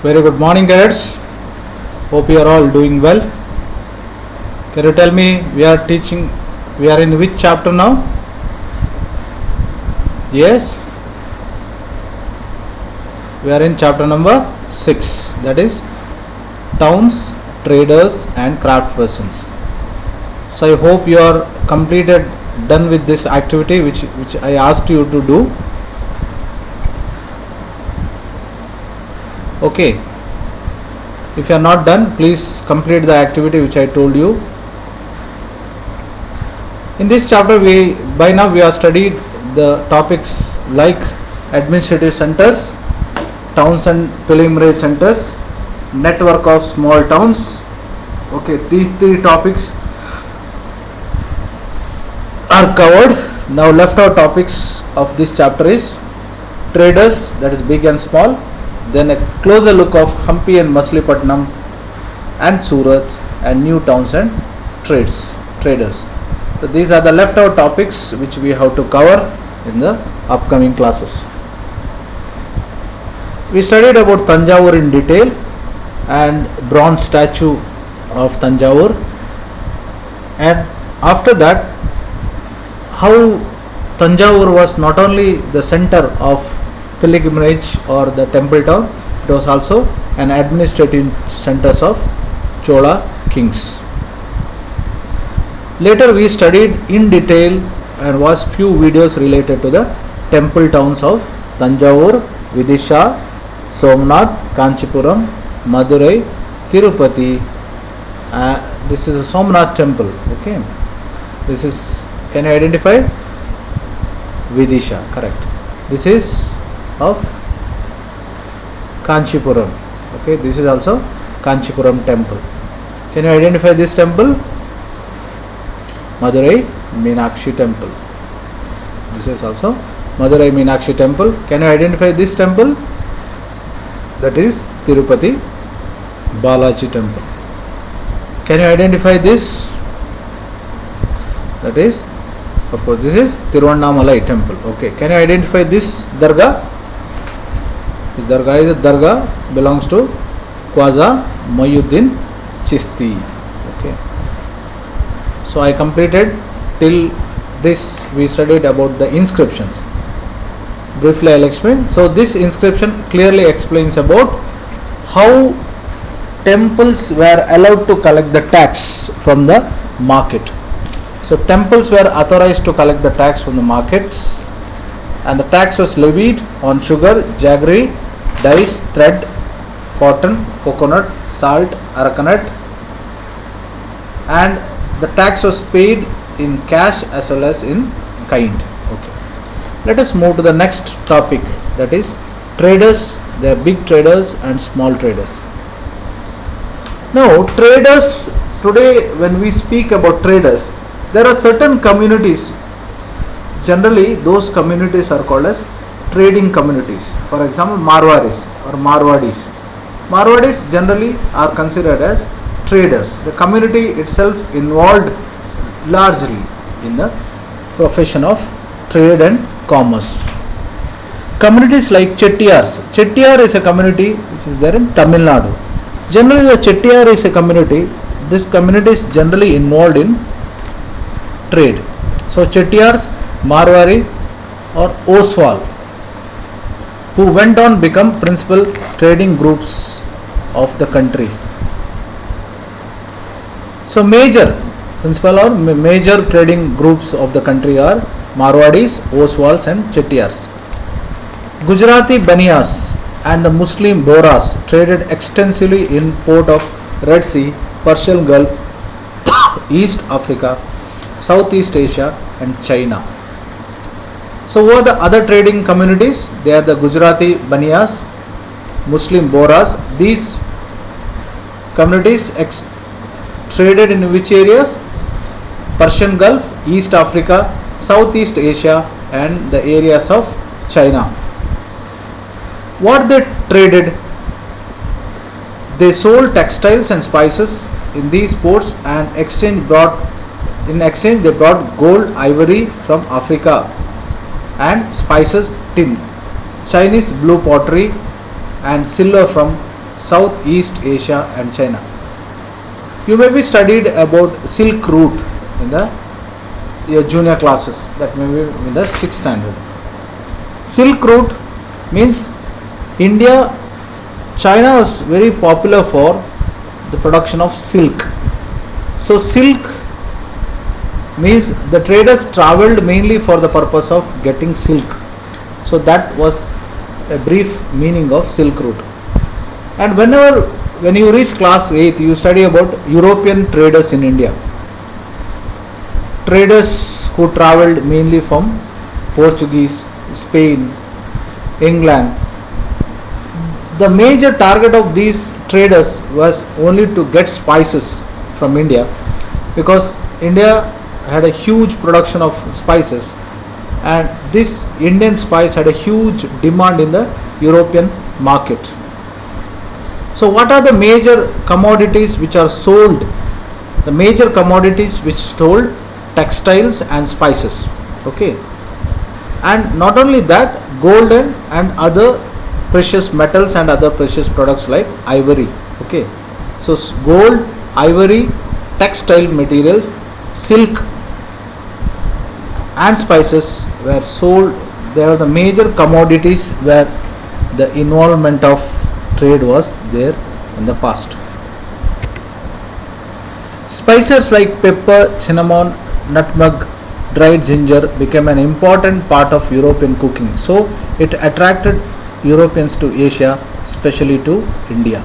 Very good morning, cadets. Hope you are all doing well. Can you tell me we are in which chapter now? Yes, we are in chapter number 6, that is towns, traders and craftspersons. So I hope you are done with this activity which I asked you to do. Okay, if you are not done, please complete the activity which I told you. In this chapter by now we have studied the topics like administrative centers, towns and preliminary centers, network of small towns. Okay, these 3 topics are covered. Now left out topics of this chapter is traders, that is big and small, then a closer look of Hampi and Maslipatnam and Surat and new towns and traders. So these are the left out topics which we have to cover in the upcoming classes. We studied about Tanjavur in detail and bronze statue of Tanjavur, and after that how Tanjavur was not only the center of pilgrimage or the temple town, it was also an administrative centers of Chola kings. Later we studied in detail and watched few videos related to the temple towns of Tanjavur, Vidisha, Somnath, Kanchipuram, Madurai, Tirupati. This is a Somnath temple. Okay, this is, can you identify? Vidisha, correct. This is of Kanchipuram. Okay, this is also Kanchipuram temple. Can you identify this temple? Madurai Meenakshi temple. This is also Madurai Meenakshi temple. Can you identify this temple? That is Tirupati Balaji temple. Can you identify this? That is, of course, this is Tiruvannamalai temple. Okay, can you identify this Dargah? This Dargah is a Dargah, belongs to Khwaja Muhyiddin Chishti. Okay, so I completed till this. We studied about the inscriptions. Briefly I'll explain. So this inscription clearly explains about how temples were allowed to collect the tax from the market. So temples were authorized to collect the tax from the markets, and the tax was levied on sugar, jaggery, dyes, thread, cotton, coconut, salt, aracanut, and the tax was paid in cash as well as in kind. Okay, let us move to the next topic, that is traders. They are big traders and small traders. Now traders, today when we speak about traders, there are certain communities. Generally those communities are called as trading communities. For example, Marwaris or Marwadis. Marwadis generally are considered as traders. The community itself involved largely in the profession of trade and commerce. Communities like Chettiars. Chettiar is a community which is there in Tamil Nadu. Generally the Chettiar is a community. This community is generally involved in trade. So Chettiars, Marwari or Oswal, who went on become principal trading groups of the country. So major trading groups of the country are Marwadis, Oswals and Chettiars. Gujarati Baniyas and the Muslim Bohras traded extensively in port of Red Sea, Persian Gulf, East Africa, Southeast Asia and China. So who are the other trading communities? They are the Gujarati Baniyas, Muslim Bohras. These communities traded in which areas? Persian Gulf, East Africa, Southeast Asia and the areas of China. What they traded? They sold textiles and spices in these ports, and in exchange they brought gold, ivory from Africa and spices, tin, Chinese blue pottery and silver from Southeast Asia and China. You may be studied about Silk Route in the your junior classes, that may be in the 6th standard. Silk Route means India, China was very popular for the production of silk. So silk means the traders travelled mainly for the purpose of getting silk. So that was a brief meaning of Silk Route. And when you reach class 8th, you study about European traders in India. Traders who travelled mainly from Portuguese, Spain, England. The major target of these traders was only to get spices from India, because India had a huge production of spices, and this Indian spice had a huge demand in the European market. So what are the major commodities which are sold? The major commodities which sold: textiles and spices. Okay. And not only that, gold and other precious metals and other precious products like ivory. Okay. So gold, ivory, textile materials, silk and spices were sold. They are the major commodities where the involvement of trade was there in the past. Spices like pepper, cinnamon, nutmeg, dried ginger became an important part of European cooking. So it attracted Europeans to Asia, especially to India.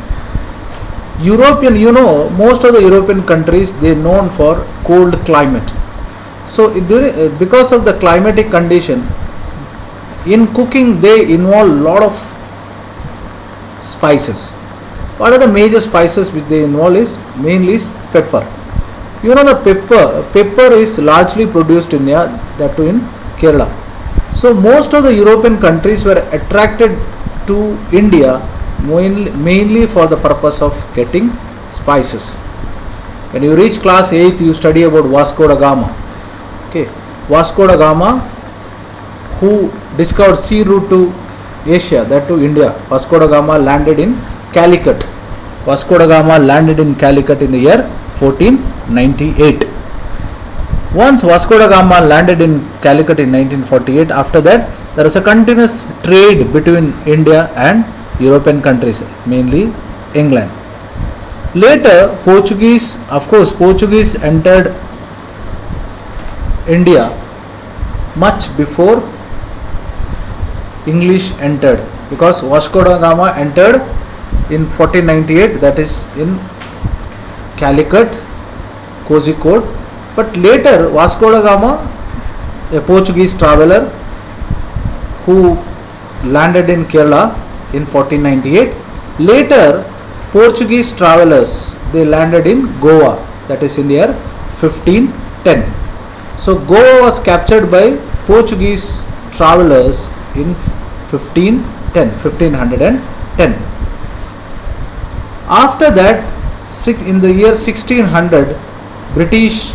Most of the European countries, they are known for cold climate. So because of the climatic condition, in cooking they involve a lot of spices. What are the major spices which they involve is mainly pepper. The pepper is largely produced in India, that too in Kerala. So most of the European countries were attracted to India mainly for the purpose of getting spices. When you reach class 8th, you study about Vasco da Gama. Okay, Vasco da Gama, who discovered sea route to Asia, that to India. Vasco da Gama landed in Calicut. Vasco da Gama landed in Calicut in the year 1498. Once Vasco da Gama landed in Calicut in 1948, after that there was a continuous trade between India and European countries, mainly England. Later, Portuguese entered India much before English entered, because Vasco da Gama entered in 1498, that is in Calicut, Kozhikode. But later Vasco da Gama, a Portuguese traveller who landed in Kerala in 1498. Later Portuguese travellers, they landed in Goa, that is in the year 1510. So Goa was captured by Portuguese travellers in 1510. After that, in the year 1600, British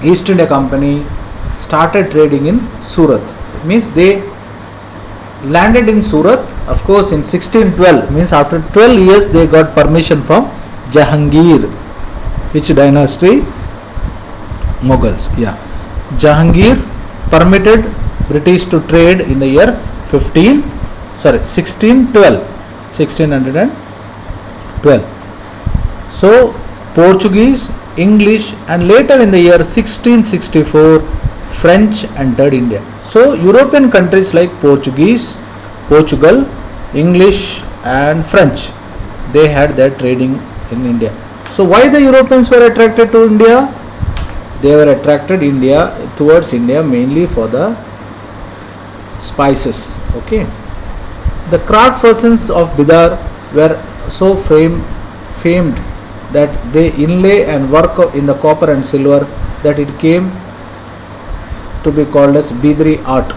East India Company started trading in Surat. It means they landed in Surat. Of course, in 1612, means after 12 years they got permission from Jahangir. Which dynasty? Mughals. Yeah. Jahangir permitted British to trade in the year 1612. So Portuguese, English, and later in the year 1664 French entered India. So European countries like Portugal, English and French, they had their trading in India. So why the Europeans were attracted to India? They were attracted towards India mainly for the spices. Okay. The craft persons of Bidar were so famed that they inlay and work in the copper and silver that it came to be called as Bidri art.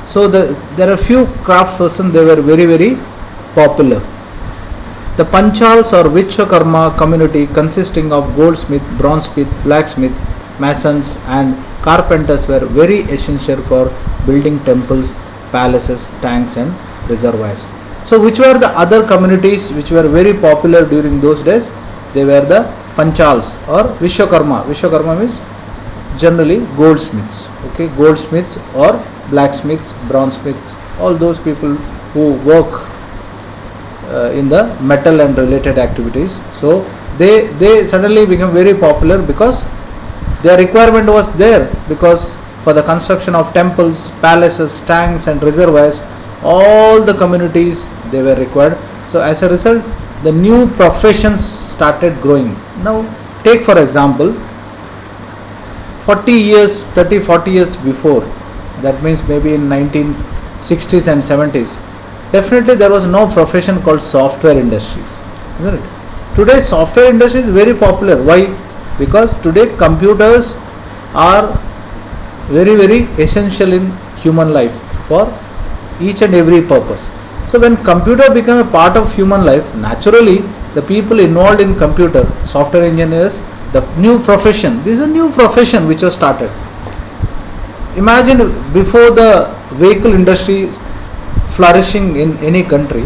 So there are few craftspersons, they were very, very popular. The Panchals or Vishwakarma community, consisting of goldsmith, bronzesmith, blacksmith, masons and carpenters, were very essential for building temples, palaces, tanks and reservoirs. So which were the other communities which were very popular during those days? They were the Panchals or Vishwakarma. Vishwakarma means generally goldsmiths. Okay, goldsmiths or blacksmiths, bronzesmiths, all those people who work in the metal and related activities. So they suddenly become very popular because their requirement was there, because for the construction of temples, palaces, tanks and reservoirs, all the communities they were required. So as a result, the new professions started growing. Now take for example 40 years, 30-40 years before, that means maybe in 1960s and 70s, definitely there was no profession called software industries, isn't it? Today software industry is very popular. Why? Because today computers are very essential in human life for each and every purpose. So when computer become a part of human life, naturally the people involved in computer, software engineers, the new profession, this is a new profession which was started. Imagine before the vehicle industry flourishing in any country,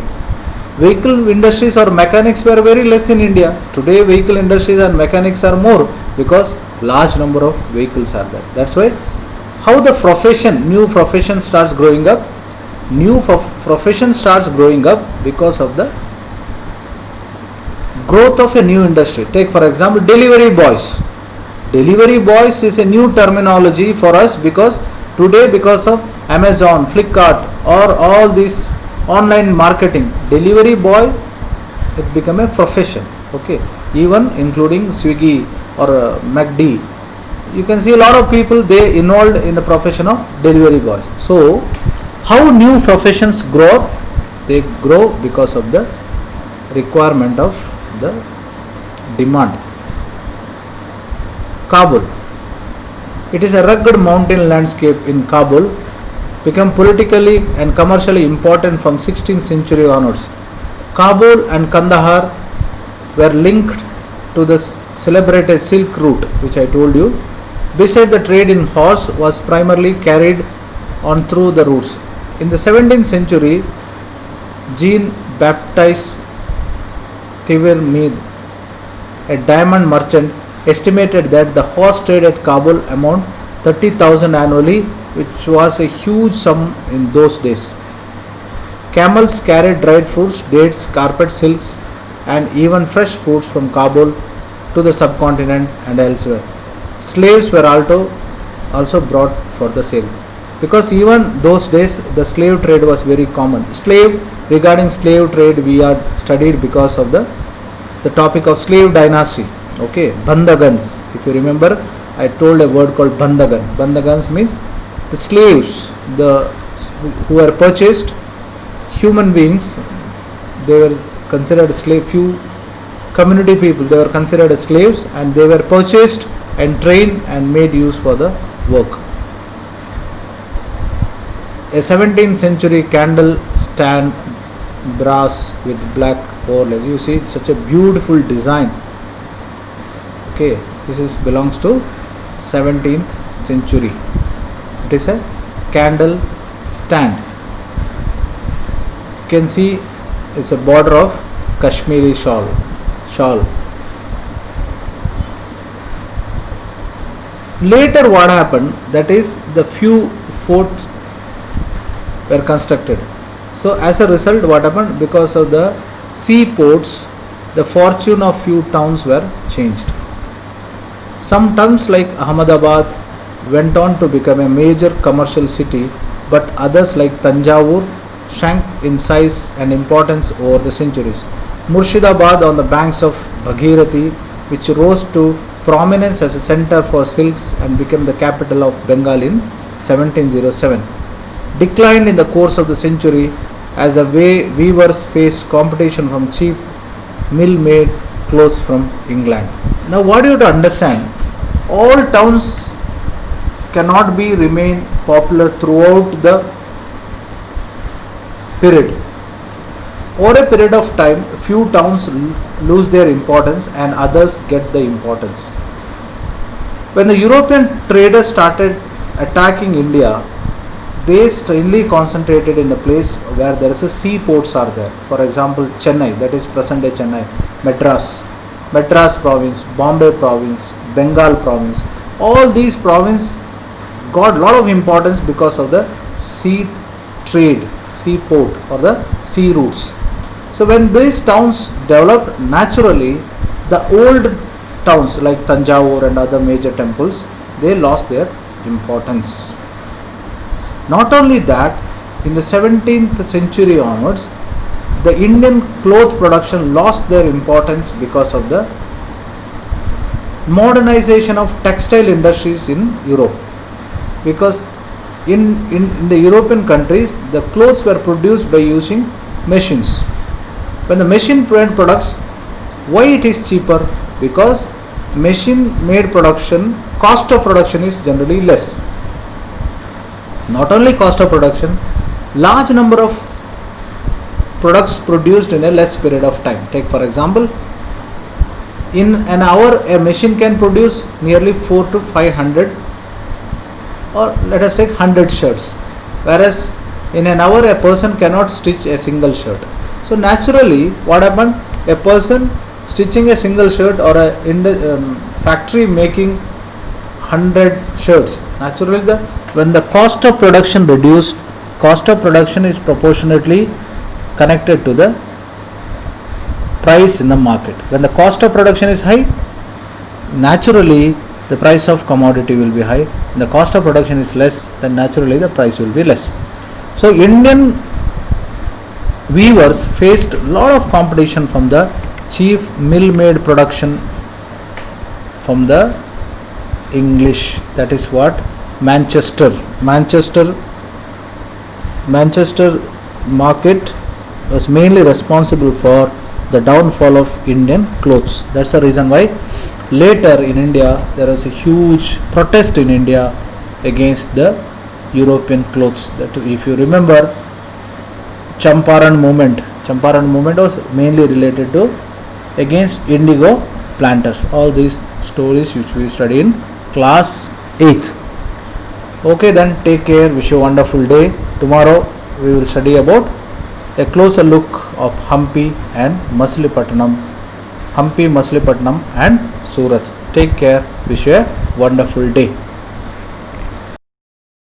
vehicle industries or mechanics were very less in India. Today vehicle industries and mechanics are more because large number of vehicles are there. That's why how the profession, new profession starts growing up. New profession starts growing up because of the growth of a new industry. Take for example delivery boys. Delivery boys is a new terminology for us because today, because of Amazon, Flipkart or all this online marketing, delivery boy it become a profession. Okay, even including Swiggy or McD, you can see a lot of people they involved in the profession of delivery boys. So how new professions grow up? They grow because of the requirement of the demand. Kabul. It is a rugged mountain landscape in Kabul, became politically and commercially important from 16th century onwards. Kabul and Kandahar were linked to the celebrated Silk Route, which I told you. Beside the trade in horse was primarily carried on through the routes. In the 17th century, Jean-Baptiste Thivermead, a diamond merchant, estimated that the horse trade at Kabul amount 30,000 annually, which was a huge sum in those days. Camels carried dried fruits, dates, carpet, silks, and even fresh fruits from Kabul to the subcontinent and elsewhere. Slaves were also brought for the sale. Because even those days the slave trade was very common. Regarding slave trade we are studied because of the topic of slave dynasty. Okay, Bandhagans. If you remember, I told a word called Bandhagan. Bandhagans means the slaves, who were purchased, human beings, they were considered slave. Few community people, they were considered as slaves, and they were purchased and trained and made use for the work. A 17th century candle stand, brass with black overlays. You see, it's such a beautiful design. Okay, this belongs to 17th century. It is a candle stand. You can see it's a border of Kashmiri shawl. Later what happened, that is the few forts were constructed. So as a result what happened, because of the seaports, the fortune of few towns were changed. Some towns like Ahmedabad went on to become a major commercial city, but others like Tanjavur shrank in size and importance over the centuries. Murshidabad on the banks of Bhagirathi, which rose to prominence as a center for silks and became the capital of Bengal in 1707, declined in the course of the century as the weavers faced competition from cheap mill-made clothes from England. Now what you have to understand, all towns cannot remain popular throughout the period. Over a period of time, few towns lose their importance and others get the importance. When the European traders started attacking India, they mainly concentrated in the place where there is a seaports are there. For example, Chennai, that is present day Chennai, Madras province, Bombay province, Bengal province. All these provinces got lot of importance because of the sea trade, seaport or the sea routes. So when these towns developed naturally, the old towns like Tanjavur and other major temples, they lost their importance. Not only that, in the 17th century onwards, the Indian cloth production lost their importance because of the modernization of textile industries in Europe. Because in the European countries, the clothes were produced by using machines. When the machine made products, why it is cheaper? Because machine made production, cost of production is generally less. Not only cost of production, large number of products produced in a less period of time. Take for example, in an hour a machine can produce nearly 4 to 500, or let us take 100 shirts, whereas in an hour a person cannot stitch a single shirt. So naturally what happened, a person stitching a single shirt or a factory making 100 shirts, naturally when the cost of production reduced, cost of production is proportionately connected to the price in the market. When the cost of production is high, naturally the price of commodity will be high. When the cost of production is less, then naturally the price will be less. So Indian weavers faced a lot of competition from the cheap mill made production from the English, that is what Manchester market was mainly responsible for the downfall of Indian clothes. That's the reason why later in India there was a huge protest in India against the European clothes. That if you remember, Champaran movement was mainly related to against indigo planters. All these stories which we study in class 8th. Okay, then take care, wish you a wonderful day. Tomorrow we will study about a closer look of Hampi and Machilipatnam and Surat. Take care, wish you a wonderful day.